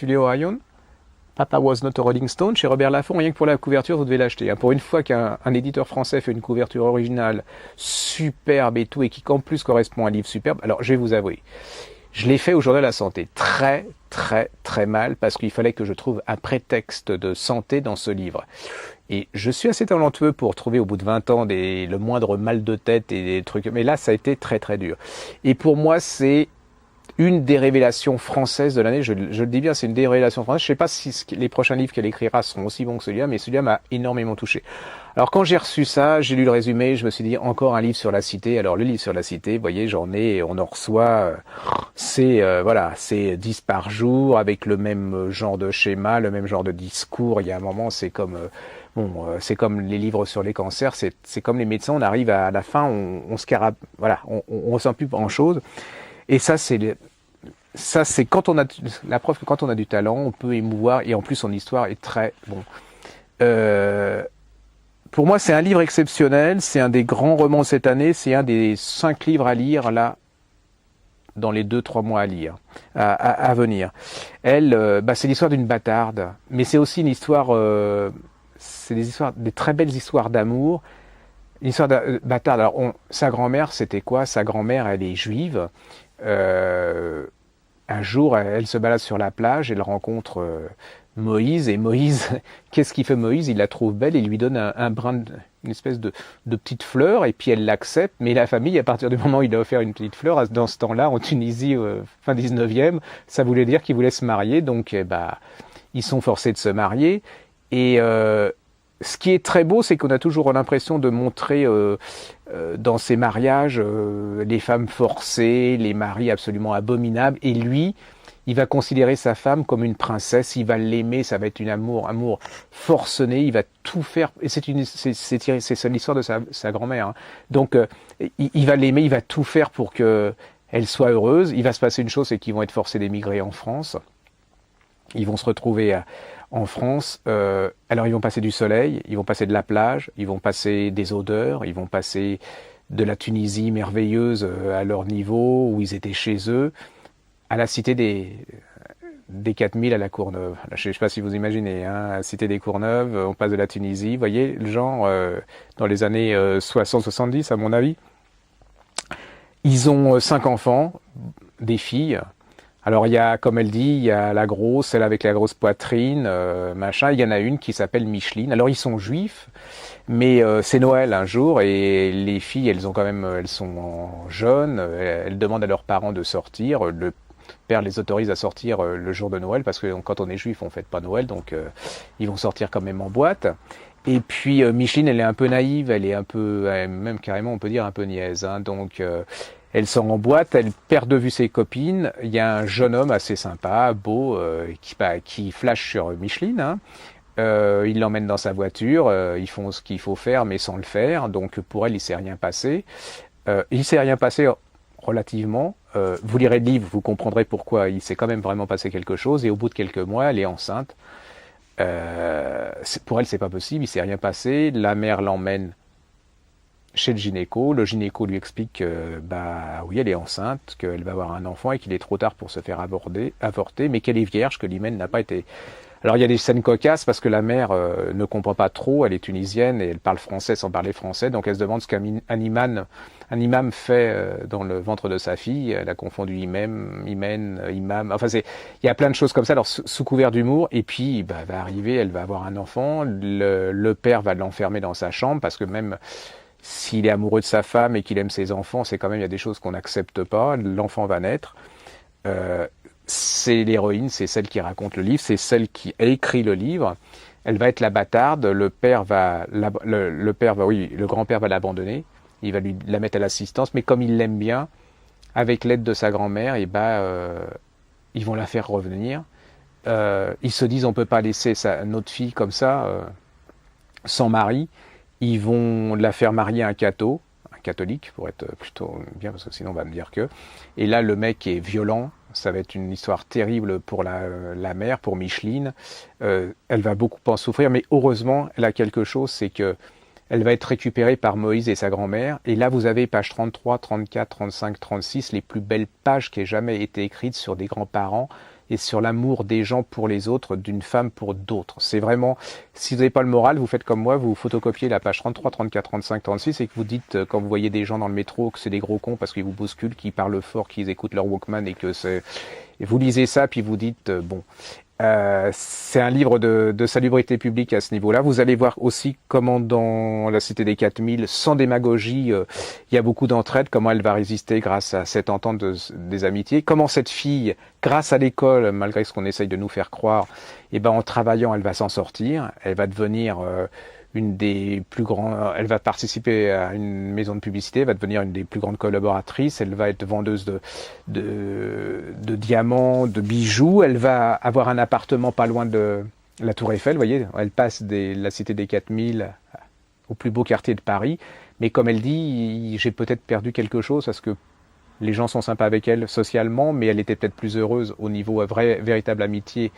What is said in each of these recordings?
Sully Orion, Papa Was Not a Rolling Stone, chez Robert Laffont, rien que pour la couverture, vous devez l'acheter. Pour une fois qu'un éditeur français fait une couverture originale, superbe et tout, et qui en plus correspond à un livre superbe, alors je vais vous avouer, je l'ai fait au Journal de la Santé, très mal, parce qu'il fallait que je trouve un prétexte de santé dans ce livre. Et je suis assez talentueux pour trouver au bout de 20 ans le moindre mal de tête et des trucs, mais là ça a été très dur. Et pour moi c'est une des révélations françaises de l'année, je le dis bien, c'est une des révélations françaises. Je sais pas si les prochains livres qu'elle écrira seront aussi bons que celui-là, mais celui-là m'a énormément touché. Alors quand j'ai reçu ça, j'ai lu le résumé, je me suis dit encore un livre sur la cité. Alors le livre sur la cité, vous voyez, on en reçoit, voilà, c'est 10 par jour, avec le même genre de schéma, le même genre de discours. Il y a un moment, c'est comme... c'est comme les livres sur les cancers, c'est comme les médecins, on arrive à la fin, on se voilà, on ressent plus grand chose. Et ça, c'est quand on a la preuve que quand on a du talent, on peut émouvoir, et en plus son histoire est très bon. Pour moi, c'est un livre exceptionnel, c'est un des grands romans de cette année, c'est un des 5 livres à lire là dans les 2-3 mois à venir. Elle, c'est l'histoire d'une bâtarde, mais c'est aussi une histoire, c'est des très belles histoires d'amour. Une histoire de bâtarde. Alors, sa grand-mère, c'était quoi? Sa grand-mère, elle est juive. Un jour, elle se balade sur la plage, elle rencontre Moïse, et Moïse, qu'est-ce qu'il fait Moïse? Il la trouve belle et il lui donne une espèce de petite fleur, et puis elle l'accepte, mais la famille, à partir du moment où il a offert une petite fleur, dans ce temps-là, en Tunisie, fin 19e, ça voulait dire qu'il voulait se marier, donc ils sont forcés de se marier, et ce qui est très beau, c'est qu'on a toujours l'impression de montrer dans ces mariages les femmes forcées, les maris absolument abominables, et lui, il va considérer sa femme comme une princesse, il va l'aimer, ça va être un amour forcené, il va tout faire, et c'est l'histoire de sa grand-mère, hein. Donc il va l'aimer, il va tout faire pour qu'elle soit heureuse. Il va se passer une chose, c'est qu'ils vont être forcés d'émigrer en France, ils vont se retrouver en France, alors ils vont passer du soleil, ils vont passer de la plage, ils vont passer des odeurs, ils vont passer de la Tunisie merveilleuse à leur niveau, où ils étaient chez eux, à la cité des 4000 à la Courneuve. Là, je ne sais pas si vous imaginez, hein, la cité des Courneuves, on passe de la Tunisie, vous voyez, le genre, dans les années 60-70 à mon avis. Ils ont 5 enfants, des filles. Alors il y a, comme elle dit, il y a la grosse, celle avec la grosse poitrine, machin. Il y en a une qui s'appelle Micheline. Alors ils sont juifs, mais c'est Noël un jour, et les filles, elles sont jeunes. Elles demandent à leurs parents de sortir. Le père les autorise à sortir le jour de Noël, parce que quand on est juif, on fête pas Noël, donc ils vont sortir quand même en boîte. Et puis Micheline, elle est un peu naïve, elle est un peu, même carrément, on peut dire un peu niaise, hein, donc. Elle sort en boîte, elle perd de vue ses copines. Il y a un jeune homme assez sympa, beau, qui flash sur Micheline, hein. Il l'emmène dans sa voiture, ils font ce qu'il faut faire, mais sans le faire. Donc pour elle, il ne s'est rien passé. Il ne s'est rien passé relativement. Vous lirez le livre, vous comprendrez pourquoi il s'est quand même vraiment passé quelque chose. Et au bout de quelques mois, elle est enceinte. Pour elle, c'est pas possible, il ne s'est rien passé. La mère l'emmène chez le gynéco lui explique que oui, elle est enceinte, qu'elle va avoir un enfant et qu'il est trop tard pour se faire avorter, mais qu'elle est vierge, que l'hymen n'a pas été. Alors il y a des scènes cocasses parce que la mère ne comprend pas trop, elle est tunisienne et elle parle français sans parler français, donc elle se demande ce qu'un imam fait dans le ventre de sa fille. Elle a confondu imam, enfin il y a plein de choses comme ça, alors sous couvert d'humour, et puis va arriver, elle va avoir un enfant, le père va l'enfermer dans sa chambre, parce que même s'il est amoureux de sa femme et qu'il aime ses enfants, c'est quand même, il y a des choses qu'on n'accepte pas. L'enfant va naître. C'est l'héroïne, c'est celle qui raconte le livre, c'est celle qui a écrit le livre. Elle va être la bâtarde. Le grand-père va l'abandonner. Il va la mettre à l'assistance, mais comme il l'aime bien, avec l'aide de sa grand-mère, ils vont la faire revenir. Ils se disent, on peut pas laisser notre fille comme ça, sans mari. Ils vont la faire marier à un catholique, pour être plutôt bien, parce que sinon on va me dire que. Et là, le mec est violent, ça va être une histoire terrible pour la mère, pour Micheline. Elle va beaucoup en souffrir, mais heureusement, elle a quelque chose, c'est que elle va être récupérée par Moïse et sa grand-mère. Et là, vous avez pages 33, 34, 35, 36, les plus belles pages qui aient jamais été écrites sur des grands-parents. et sur l'amour des gens pour les autres, d'une femme pour d'autres. C'est vraiment, si vous n'avez pas le moral, vous faites comme moi, vous photocopiez la page 33, 34, 35, 36 et que vous dites, quand vous voyez des gens dans le métro, que c'est des gros cons parce qu'ils vous bousculent, qu'ils parlent fort, qu'ils écoutent leur Walkman et que c'est... Et vous lisez ça, puis vous dites, bon... c'est un livre de salubrité publique à ce niveau-là. Vous allez voir aussi comment dans la Cité des 4000, sans démagogie, il y a beaucoup d'entraide, comment elle va résister grâce à cette entente des amitiés, comment cette fille, grâce à l'école, malgré ce qu'on essaye de nous faire croire, et ben en travaillant, elle va s'en sortir, elle va devenir une des plus grandes, elle va participer à une maison de publicité, elle va devenir une des plus grandes collaboratrices, elle va être vendeuse de diamants, de bijoux, elle va avoir un appartement pas loin de la Tour Eiffel, vous voyez, elle passe de la Cité des 4000 au plus beau quartier de Paris, mais comme elle dit, j'ai peut-être perdu quelque chose parce que les gens sont sympas avec elle socialement, mais elle était peut-être plus heureuse au niveau véritable amitié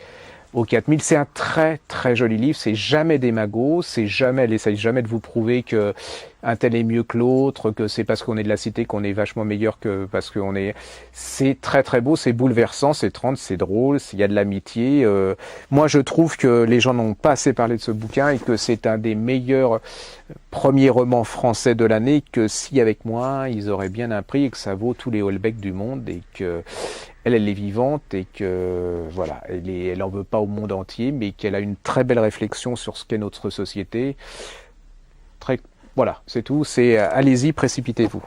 aux 4000. C'est un très très joli livre, c'est jamais démago, c'est jamais, elle essaye jamais de vous prouver que un tel est mieux que l'autre, que c'est parce qu'on est de la cité qu'on est vachement meilleur que parce qu'on est... C'est très très beau, c'est bouleversant, c'est 30, c'est drôle, il y a de l'amitié. Moi je trouve que les gens n'ont pas assez parlé de ce bouquin et que c'est un des meilleurs premiers romans français de l'année, que si avec moi ils auraient bien un prix et que ça vaut tous les Houellebecq du monde et que elle est vivante et que voilà, elle en veut pas au monde entier, mais qu'elle a une très belle réflexion sur ce qu'est notre société. Voilà, c'est tout. C'est allez-y, précipitez-vous.